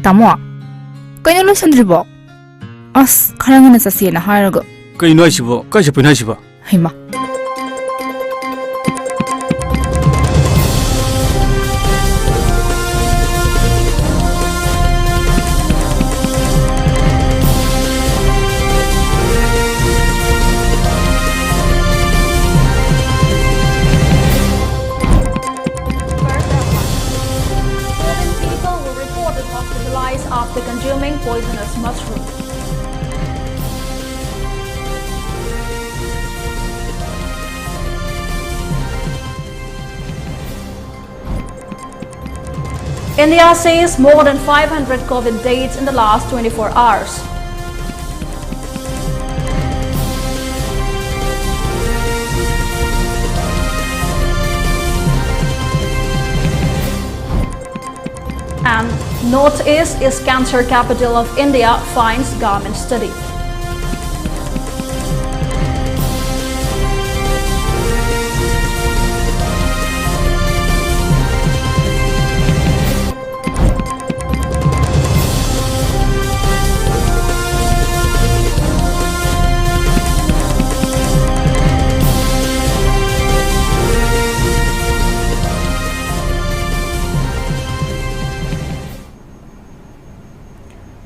Tamo, can you listen to the book? Us, Karangan is a scene a higher go. Can you know Shibo? Kajapuna Shiba? Hima. After consuming poisonous mushroom. India sees more than 500 COVID deaths in the last 24 hours. And Northeast is cancer capital of India, finds government study.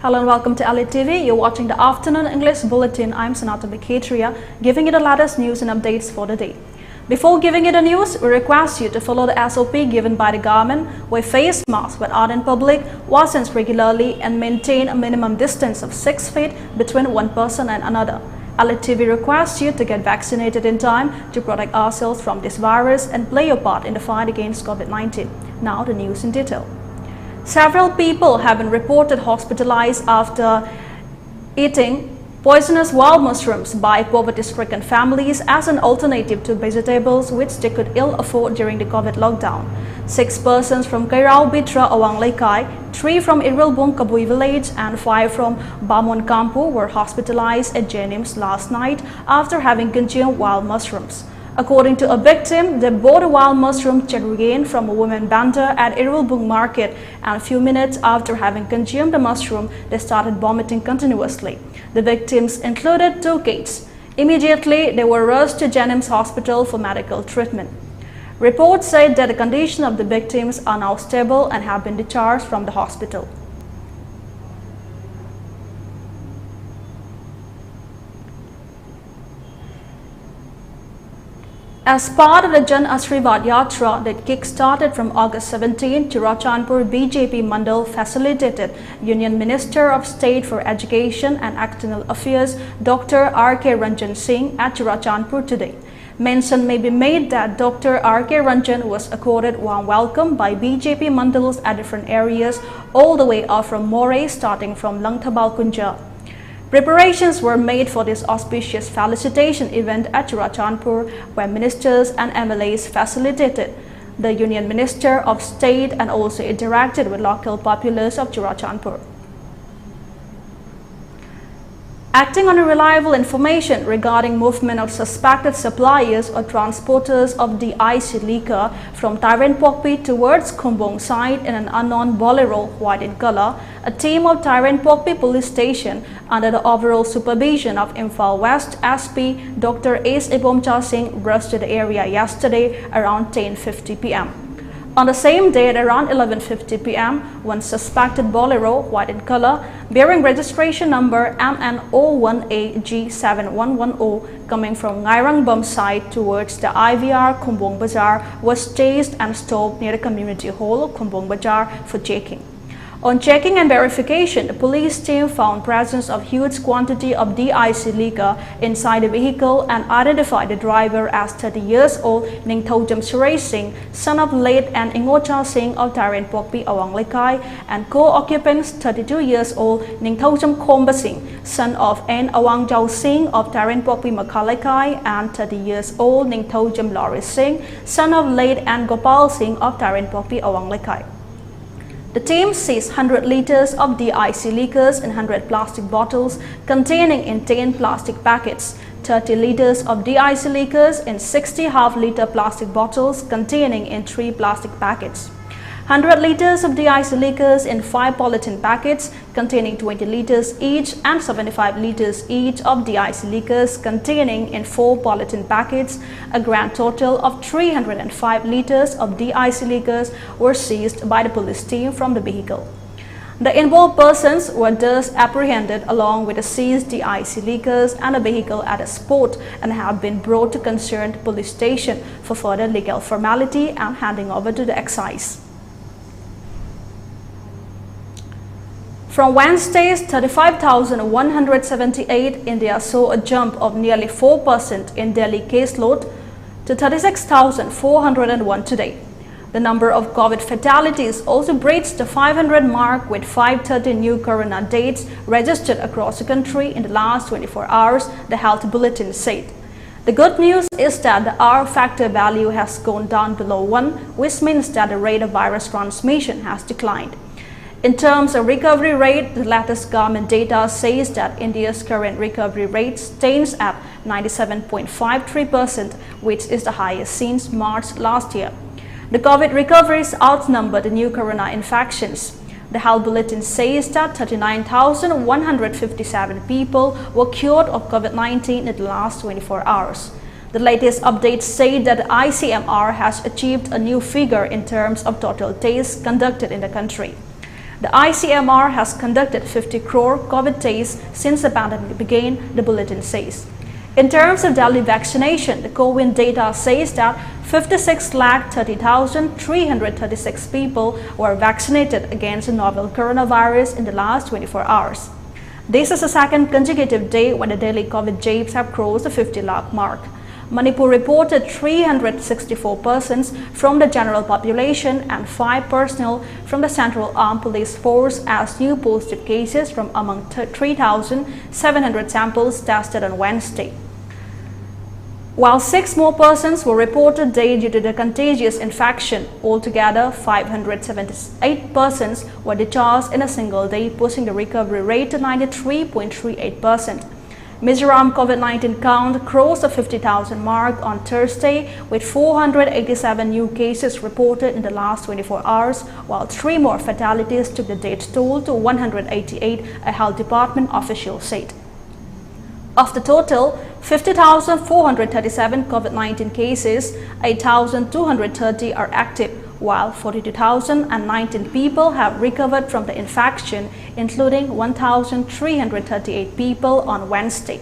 Hello and welcome to ELITETV. You're watching the Afternoon English Bulletin. I'm SANATOMBI, giving you the latest news and updates for the day. Before giving you the news, we request you to follow the SOP given by the government, wear face masks when out in public, wash hands regularly, and maintain a minimum distance of 6 feet between one person and another. ELITETV requests you to get vaccinated in time to protect ourselves from this virus and play your part in the fight against COVID-19. Now the news in detail. Several people have been reported hospitalized after eating poisonous wild mushrooms by poverty-stricken families as an alternative to vegetables which they could ill afford during the COVID lockdown. 6 persons from Kairao Bitra Awang Lekai, 3 from Irilbung Kabui village and 5 from Bamon Kampu were hospitalized at Jenims last night after having consumed wild mushrooms. According to a victim, they bought a wild mushroom chagrin from a woman vendor at Irilbung market, and a few minutes after having consumed the mushroom, they started vomiting continuously. The victims included 2 kids. Immediately, they were rushed to Jenims Hospital for medical treatment. Reports said that the condition of the victims are now stable and have been discharged from the hospital. As part of the Jan Ashirwad Yatra that kick-started from August 17, Churachandpur BJP Mandal facilitated Union Minister of State for Education and External Affairs Dr. R.K. Ranjan Singh at Churachandpur today. Mention may be made that Dr. R.K. Ranjan was accorded warm welcome by BJP Mandals at different areas all the way up from Moray, starting from Langthabal Kunja. Preparations were made for this auspicious felicitation event at Churachandpur, where ministers and MLAs facilitated the Union Minister of State and also interacted with local populace of Churachandpur. Acting on reliable information regarding movement of suspected suppliers or transporters of de-iced liquor from Tairenpokpi towards Khumbong side in an unknown bolero white in color, a team of Tairenpokpi Police Station under the overall supervision of Imphal West SP Dr. S. Ibomcha Singh rushed to the area yesterday around 10:50 p.m. On the same day at around 11:50 p.m., one suspected bolero, white in color, bearing registration number MN01AG7110, coming from Ngairangbom side towards the IVR Khumbong Bazaar, was chased and stopped near the community hall Khumbong Bazaar for checking. On checking and verification, the police team found presence of huge quantity of de-iced liquor inside the vehicle and identified the driver as 30 years old Ningthojam Suresh Singh, son of late and Ingocha Singh of Tairenpokpi Awang Lekai, and co-occupants 32 years old Ningthojam Khomba Singh, son of N. Awangjau Singh of Tairenpokpi Makhalekai, and 30 years old Ningthojam Loris Singh, son of late and Gopal Singh of Tairenpokpi Awang Lekai. The team seized 100 liters of de-iced liquors in 100 plastic bottles containing in 10 plastic packets, 30 liters of de-iced liquors in 60 half-liter plastic bottles containing in 3 plastic packets. 100 liters of de-iced liquors in 5 polythene packets containing 20 liters each and 75 liters each of de-iced liquors containing in 4 polythene packets, a grand total of 305 liters of de-iced liquors were seized by the police team from the vehicle. The involved persons were thus apprehended along with the seized de-iced liquors and a vehicle at the spot and have been brought to concerned police station for further legal formality and handing over to the excise. From Wednesday's 35,178, India saw a jump of nearly 4% in Delhi caseload to 36,401 today. The number of COVID fatalities also breached the 500 mark with 530 new corona deaths registered across the country in the last 24 hours, the health bulletin said. The good news is that the R factor value has gone down below 1, which means that the rate of virus transmission has declined. In terms of recovery rate, the latest government data says that India's current recovery rate stands at 97.53%, which is the highest since March last year. The COVID recoveries outnumber the new corona infections. The health bulletin says that 39,157 people were cured of COVID-19 in the last 24 hours. The latest updates say that the ICMR has achieved a new figure in terms of total tests conducted in the country. The ICMR has conducted 50 crore COVID tests since the pandemic began, the bulletin says. In terms of Delhi vaccination, the COVID data says that 56,30,336 people were vaccinated against the novel coronavirus in the last 24 hours. This is the second consecutive day when the daily COVID jabs have crossed the 50 lakh mark. Manipur reported 364 persons from the general population and 5 personnel from the Central Armed Police Force as new positive cases from among 3,700 samples tested on Wednesday. While 6 more persons were reported dead due to the contagious infection, altogether 578 persons were discharged in a single day, pushing the recovery rate to 93.38%. Mizoram COVID-19 count crossed the 50,000 mark on Thursday with 487 new cases reported in the last 24 hours, while 3 more fatalities took the death toll to 188, a health department official said. Of the total 50,437 COVID-19 cases, 8,230 are active, while 42,019 people have recovered from the infection, including 1,338 people on Wednesday.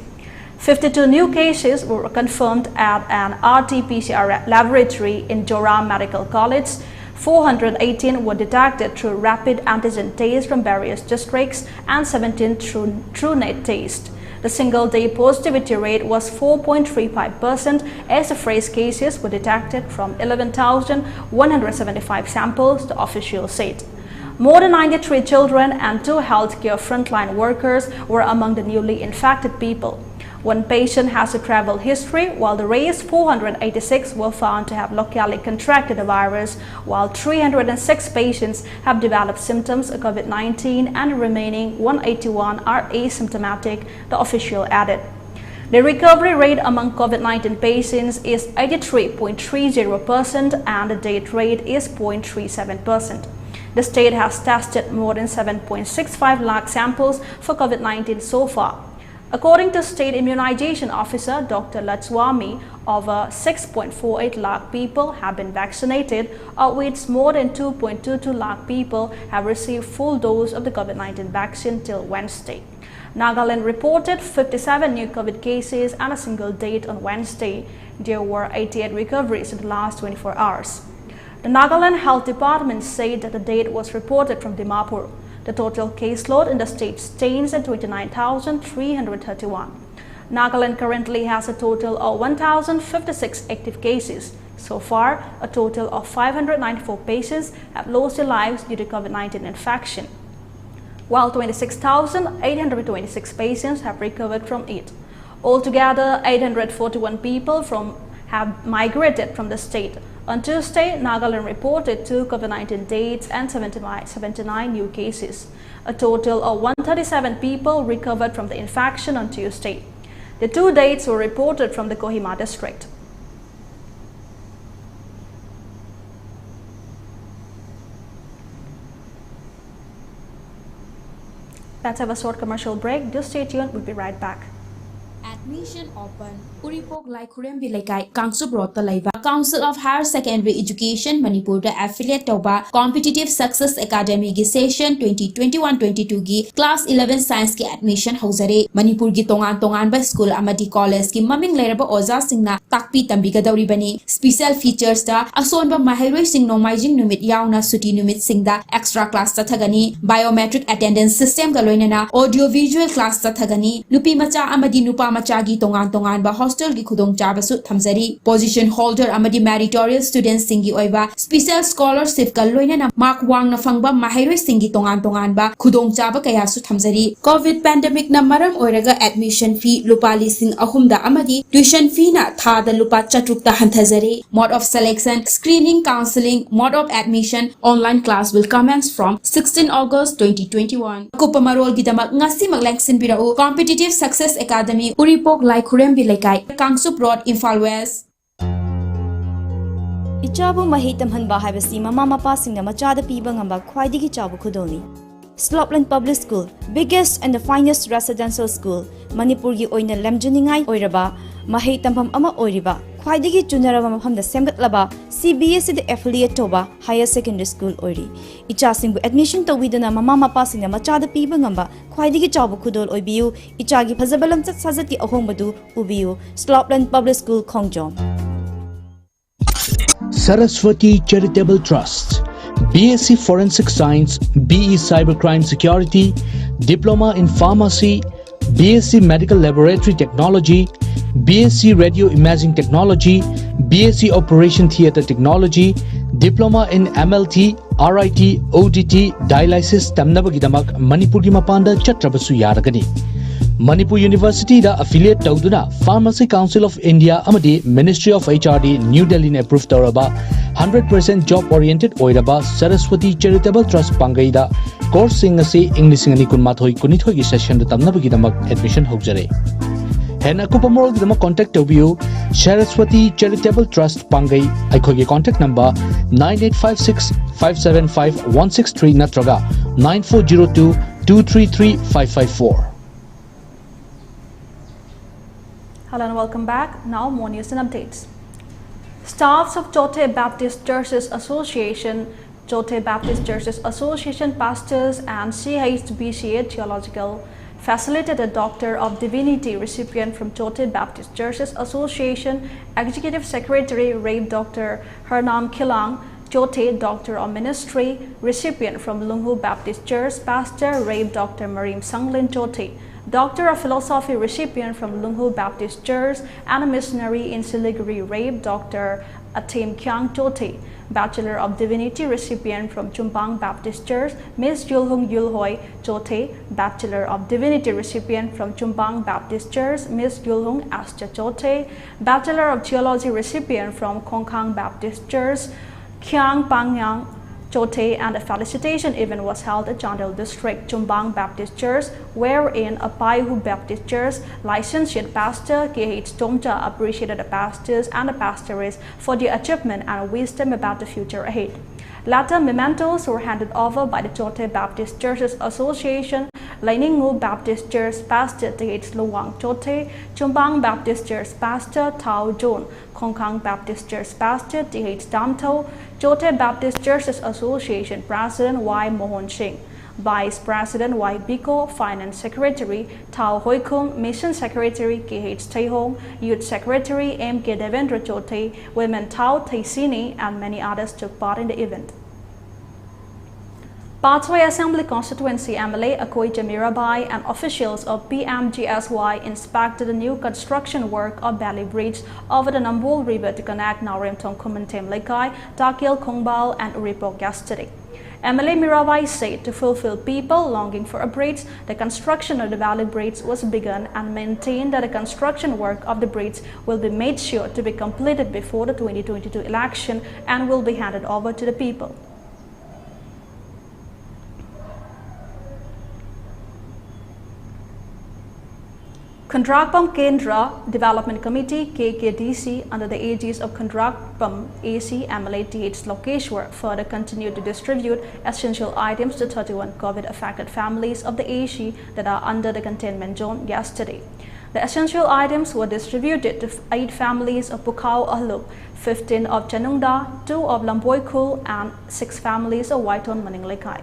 52 new cases were confirmed at an RT-PCR laboratory in Joram Medical College. 418 were detected through rapid antigen tests from various districts and 17 through TrueNet test. The single-day positivity rate was 4.35% as the fresh cases were detected from 11,175 samples, the official said. More than 93 children and 2 healthcare frontline workers were among the newly infected people. 1 patient has a travel history, while the rest 486 were found to have locally contracted the virus, while 306 patients have developed symptoms of COVID-19 and the remaining 181 are asymptomatic, the official added. The recovery rate among COVID-19 patients is 83.30% and the death rate is 0.37%. The state has tested more than 7.65 lakh samples for COVID-19 so far. According to State Immunization Officer Dr. Latswamy, over 6.48 lakh people have been vaccinated, of which more than 2.22 lakh people have received full dose of the COVID-19 vaccine till Wednesday. Nagaland reported 57 new COVID cases and a single death on Wednesday. There were 88 recoveries in the last 24 hours. The Nagaland Health Department said that the death was reported from Dimapur. The total caseload in the state stands at 29,331. Nagaland currently has a total of 1,056 active cases. So far, a total of 594 patients have lost their lives due to COVID-19 infection, while 26,826 patients have recovered from it. Altogether, 841 people have migrated from the state. On Tuesday, Nagaland reported 2 COVID-19 deaths and 79 new cases. A total of 137 people recovered from the infection on Tuesday. The 2 deaths were reported from the Kohima district. Let's have a short commercial break. Do stay tuned. We'll be right back. Admission open. Uripok Lai Kurembi Laikai, Kangsu Brota Laiba, Council of Higher Secondary Education, Manipur, the affiliate Toba, Competitive Success Academy Gi Session 2021-22 Gi, Class 11 Science Ki Admission Hausare, Manipur Gi Tongan by School Amadi College Ki Maming Leraba Oza Singna, Takpi Tambiga Dauribani, Special Features da, Asonba Mahirwe Sing Nomajing Numit Yauna Suti Numit Singda, Extra Class Tathagani, Biometric Attendance System Galoinana, Audio Visual Class Tathagani, Nupi Macha Amadi Nupa Machagi Tongan ba Hostel Gi Khudong Chabasu Thamzari, Position Holder Amadi Meritorious Students Singi Oiba, Special Scholarship Galoinana, Mark Wang na Fangba Mahirwe Singi Tongan ba Khudong Chaba Kayasu Thamzari, COVID Pandemic na Maram Oiraga Admission Fee Lupali Sing Ahumda Amadi, Tuition Fee na Thada Lupa Chatrukta Hanthazari, Mode of Selection, Screening, Counseling, Mode of Admission, Online class will commence from 16 August 2021. Kupamarol Gidamak Ngasi Maglangsin Birao, Competitive Success Academy, Uripok Lai Kurembi Laikai, Kangsup Road, Imphal West. Ichabu mahitam hanba haibasi mama mapasingna machada piba ngamba khwaidigi chabu khudoni. Slopland Public School, biggest and the finest residential school, Manipur gi oina lemjuningai oiraba, mahitampham ama oiriba, khwaidigi chunaraba mafamda semgatlaba, CBSE the affiliate toba higher secondary school oiri. Ichasingbu admission tawidana mama mapasingna machada piba ngamba khwaidigi chabu khudol oibiu, ichagi phazabalam chat sajati ahombadu ubiu, Slopland Public School Khongjom. Saraswati Charitable Trust, BSc Forensic Science, BE Cybercrime Security, Diploma in Pharmacy, BSc Medical Laboratory Technology, BSc Radio Imaging Technology, BSc Operation Theatre Technology, Diploma in MLT, RIT, ODT, Dialysis Tamnabagidamak, Manipuri Mapanda Chatrabasu Yaragani. Manipur University da affiliate Tauduna, Pharmacy Council of India Amadi, Ministry of HRD, New Delhi ne approved Tauraba, 100% job oriented Oiraba, Saraswati Charitable Trust Pangaida, course singasi English ngani kun mathoi kunithoi session da tamnabagidamak admission hojare. Hen akupamorol gidamak contact tobiu, Saraswati Charitable Trust Pangai, Aikogi contact number 9856 575 163 natraga 9402 233 554. Hello and welcome back. Now more news and updates. Staffs of Chote Baptist Churches Association, Chote Baptist Churches Association pastors and CHBCA Theological facilitated Doctor of Divinity recipient from Chote Baptist Churches Association, Executive Secretary Rev. Dr. Hernam Kilang, Chote Doctor of Ministry recipient from Lunghu Baptist Church, Pastor Rev. Dr. Marim Sanglin Chote, Doctor of Philosophy recipient from Lunghu Baptist Church, and a missionary in Siliguri Rev. Dr. Atim Kyang Chote, Bachelor of Divinity recipient from Chumpang Baptist Church, Ms. Yulhung Yulhoi Chote, Bachelor of Divinity recipient from Chumpang Baptist Church, Ms. Yulhung Ascha Chote, Bachelor of Theology recipient from Kongkang Baptist Church, Kyang Pangyang Chote, and a felicitation event was held at Chandel District, Chumbang Baptist Church, wherein a Paihu Baptist Church licensed pastor K.H. Tomcha appreciated the pastors and the pastoress for their achievement and wisdom about the future ahead. Later mementos were handed over by the Chote Baptist Churches Association, Lainingu Baptist Church Pastor T.H. Luwang Chote, Chumbang Baptist Church Pastor Tao Jun, Kongkang Baptist Church Pastor T.H. Damto, Chote Baptist Churches Association President Y. Mohon Singh, Vice President Y. Biko, Finance Secretary Tao Hoi Kung, Mission Secretary K.H. Taehong, Youth Secretary M.K. Devendra Chote, Women Tao Taisini, and many others took part in the event. Pathway Assembly Constituency MLA Akoi Jamirabai and officials of PMGSY inspected the new construction work of Valley Bridge over the Nambul River to connect Narim Tongkumantem Lekai, Takil Kongbal, and Uripok yesterday. MLA Mirabai said to fulfill people longing for a bridge, the construction of the Valley Bridge was begun and maintained that the construction work of the bridge will be made sure to be completed before the 2022 election and will be handed over to the people. Khandrakpam Kendra Development Committee KKDC under the aegis of Khandrakpam AC MLATH Lokeshwar further continued to distribute essential items to 31 COVID-affected families of the AC that are under the containment zone yesterday. The essential items were distributed to 8 families of Pukau Ahluk, 15 of Chanungda, 2 of Lamboikul, and 6 families of Waiton Maninglekai.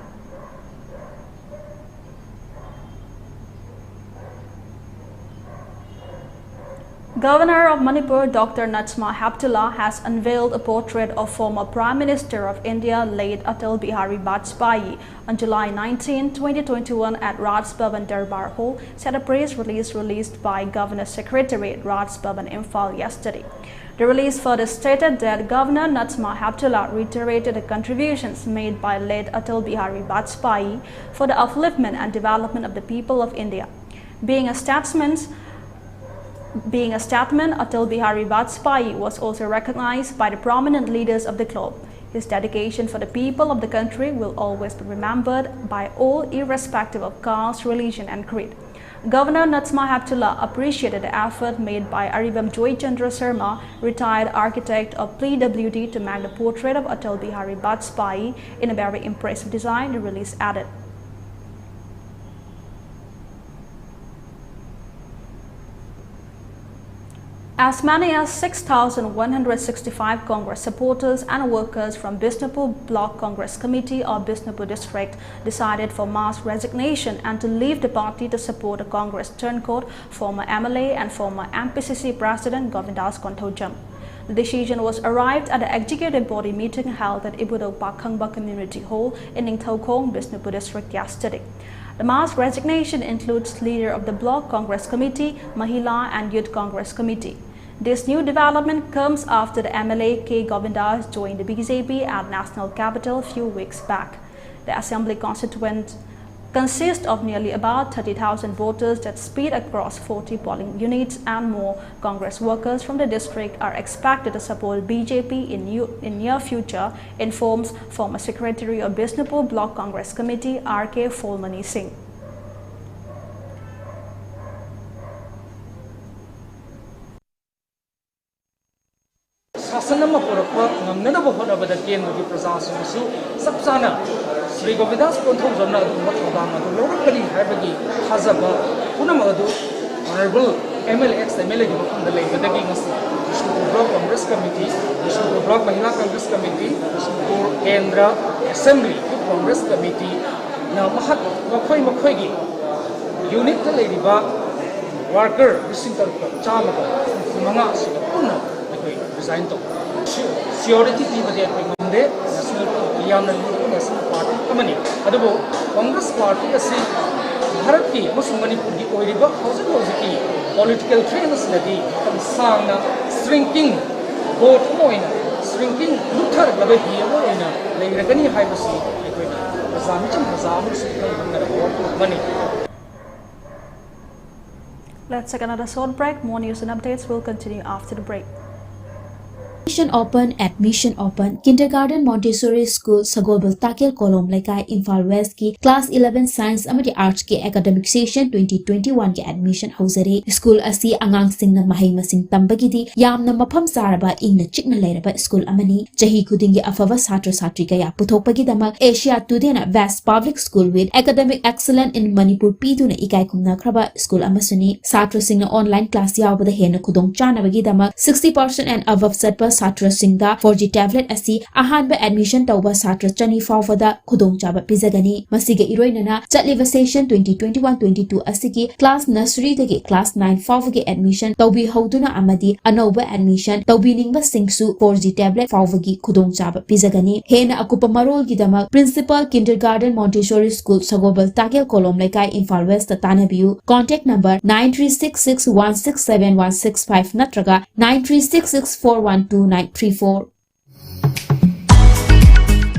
Governor of Manipur, Dr. Natsma Haptullah, has unveiled a portrait of former Prime Minister of India, late Atal Bihari Vajpayee, on July 19, 2021 at Raj Bhavan Darbar Hall, said a press release released by Governor Secretariat Raj Bhavan Imphal yesterday. The release further stated that Governor Natsma Haptullah reiterated the contributions made by late Atal Bihari Vajpayee for the upliftment and development of the people of India. Being a statesman, Atal Bihari Vajpayee was also recognized by the prominent leaders of the globe. His dedication for the people of the country will always be remembered by all, irrespective of caste, religion, and creed. Governor Natsma Haptullah appreciated the effort made by Aribam Joy Chandra Sharma, retired architect of PWD, to make the portrait of Atal Bihari Vajpayee in a very impressive design, the release added. As many as 6,165 Congress supporters and workers from Bishnupur Block Congress Committee of Bishnupur District decided for mass resignation and to leave the party to support the Congress turncoat, former MLA and former MPCC President Govindas Konthojam. The decision was arrived at the executive body meeting held at Ibudo Pakhangba Community Hall in Ningthaukhong, Bishnupur District yesterday. The mass resignation includes leader of the Block Congress Committee, Mahila and Youth Congress Committee. This new development comes after the MLA K. Govindas joined the BJP at National Capital a few weeks back. The Assembly constituent consists of nearly about 30,000 voters that spread across 40 polling units, and more Congress workers from the district are expected to support BJP in near future, informs former Secretary of Bishnupur Block Congress Committee R.K. Folmani Singh. Sasanama Purapa, Namnaba Hodabada Ken with the Prasasu, Sapsana, Sri Govidas Konthojamna, Matogama, the locally Habagi, Hazaba, Punamadu, Honorable MLX, the Melody from the lake, the Bishnupur Block Congress Committee, Bishnupur Block Mahila Congress Committee, Bishnupur Kendra Assembly Congress Committee, now Mahat Makoigi, Unit the Ladyba, Worker, Bishinter Chamaka, Manga, Puna. Resign to security national party company Congress party Bharat ki Manipur ki oiriba political trends shrinking vote shrinking luthar Let's take another short break. More news and updates will continue after the break. Admission open Kindergarten Montessori School Sagobal Takil Kolom Laikai Imphal West ki Class 11 Science amadi Arts ki Academic Session 2021 ki admission hausare. School asi angang sing na mahai masing tambagidi yam na mapam saraba ingna chikna lairaba school amani jahi khudingi afava satra satri kaya puthokpagi damak Asia Today na Best Public School with Academic Excellence in Manipur P2 na ikai kumna kraba school amasuni satra sing na online class yawbada hena khudong chanabagi damak 60% and above satpa Satra Singda 4G tablet asi ahanba admission tauba Satra Chani Fawada Kudong Chaba Pizagani Masiga Iroinana Chatliva Session 2021-22 asiki class nursery dagi class 9 Fawagi admission Taubi Hauduna Amadi Anoba admission Taubi Ningba Singsu 4G tablet Fawagi Kudong Chaba Pizagani Hena Akupa Marol Gidama Principal Kindergarten Montessori School Sagobal Takil Kolom Laikai Imphal West Tanabiu Contact number 9366167165 Natraga 9366412934.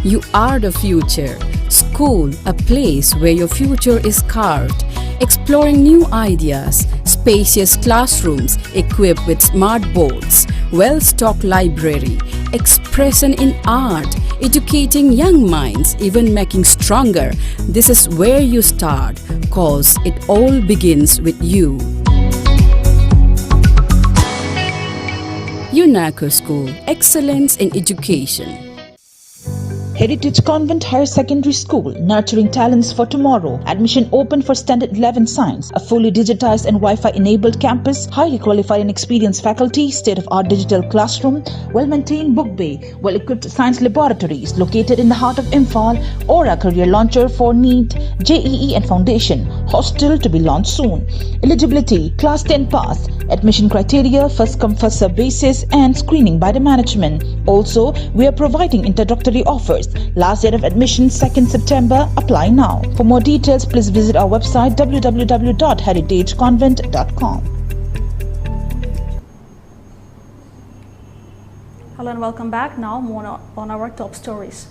You are the future. School, a place where your future is carved. Exploring new ideas, spacious classrooms equipped with smart boards, well-stocked library, expression in art, educating young minds, even making stronger. This is where you start, cause it all begins with you. UNACO School, excellence in education. Heritage Convent Higher Secondary School, nurturing talents for tomorrow. Admission open for Standard 11 Science. A fully digitized and Wi-Fi enabled campus, highly qualified and experienced faculty, state-of-art digital classroom, well-maintained book bay, well-equipped science laboratories, located in the heart of Imphal. Aura career launcher for NEET, JEE and Foundation. Hostel to be launched soon. Eligibility, Class 10 pass. Admission criteria, first come first serve basis and screening by the management. Also, we are providing introductory offers. Last date of admission 2nd September. Apply now. For more details, please visit our website www.heritageconvent.com. Hello and welcome back. Now more on our top stories.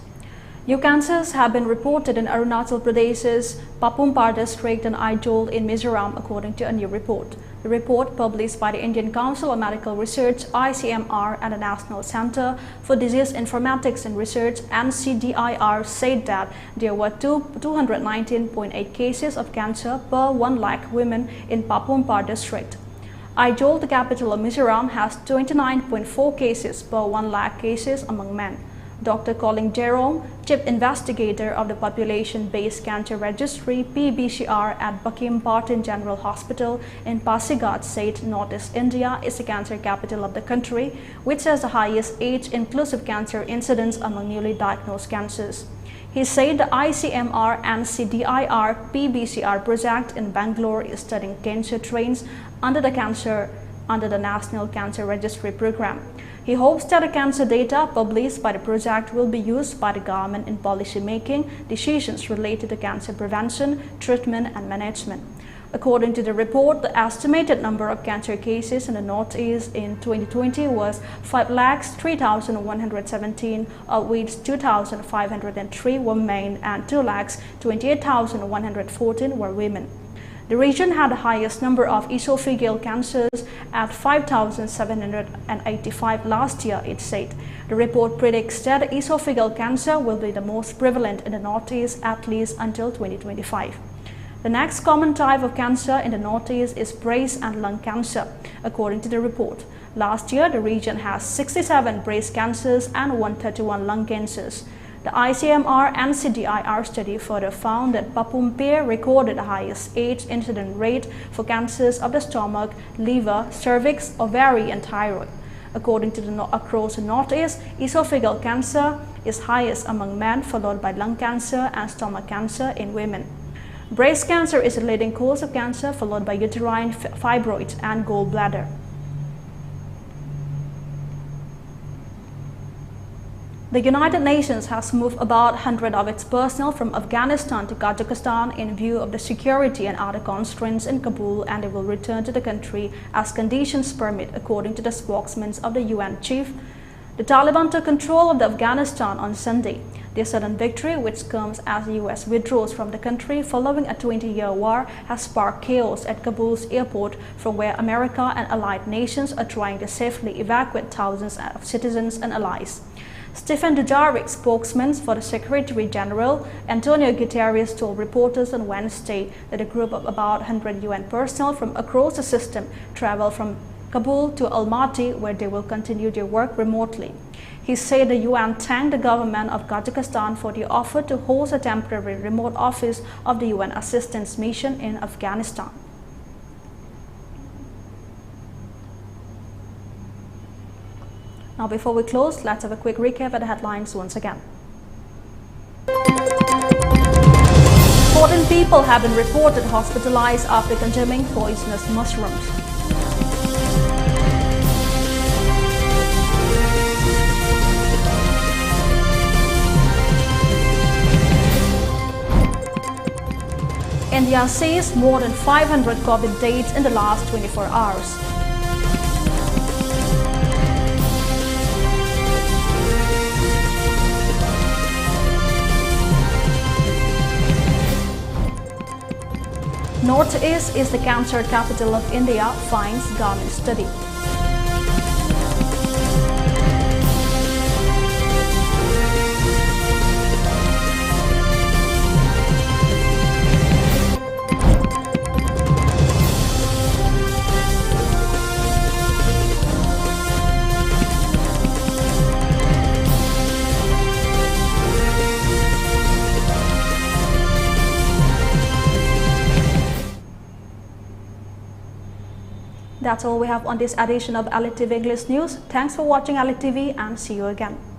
New cancers have been reported in Arunachal Pradesh's Papumpar district and Aizol in Mizoram, according to a new report. The report, published by the Indian Council of Medical Research (ICMR) and the National Center for Disease Informatics and Research (NCDIR), said that there were 219.8 cases of cancer per 1 lakh women in Papumpar district. Aizol, the capital of Mizoram, has 29.4 cases per 1 lakh cases among men. Dr. Colin Jerome, Chief Investigator of the Population-Based Cancer Registry (PBCR) at Bakim Partin General Hospital in Pasighat, said Northeast India is the cancer capital of the country, which has the highest age-inclusive cancer incidence among newly diagnosed cancers. He said the ICMR and NCDIR PBCR project in Bangalore is studying cancer trains under the National Cancer Registry program. He hopes that the cancer data published by the project will be used by the government in policy-making decisions related to cancer prevention, treatment and management. According to the report, the estimated number of cancer cases in the Northeast in 2020 was 5,03,117, of which 2,503 were men and 2,28,114 were women. The region had the highest number of esophageal cancers at 5,785 last year, it said. The report predicts that esophageal cancer will be the most prevalent in the Northeast at least until 2025. The next common type of cancer in the Northeast is breast and lung cancer, according to the report. Last year, the region has 67 breast cancers and 131 lung cancers. The ICMR and NCDIR study further found that Papumpar recorded the highest age incident rate for cancers of the stomach, liver, cervix, ovary and thyroid. According to across the Northeast, esophageal cancer is highest among men, followed by lung cancer and stomach cancer in women. Breast cancer is the leading cause of cancer, followed by uterine fibroids and gallbladder. The United Nations has moved about 100 of its personnel from Afghanistan to Kazakhstan in view of the security and other constraints in Kabul, and they will return to the country as conditions permit, according to the spokesman of the UN chief. The Taliban took control of Afghanistan on Sunday. Their sudden victory, which comes as the US withdraws from the country following a 20-year war, has sparked chaos at Kabul's airport, from where America and allied nations are trying to safely evacuate thousands of citizens and allies. Stephen Dujarric, spokesman for the Secretary General, Antonio Guterres, told reporters on Wednesday that a group of about 100 UN personnel from across the system travel from Kabul to Almaty, where they will continue their work remotely. He said the UN thanked the government of Kazakhstan for the offer to host a temporary remote office of the UN assistance mission in Afghanistan. Now, before we close, let's have a quick recap of the headlines once again. 14 people have been reported hospitalized after consuming poisonous mushrooms. India seized more than 500 COVID deaths in the last 24 hours. Northeast is the cancer capital of India, finds government study. That's all we have on this edition of ELITETV English News. Thanks for watching ELITETV and see you again.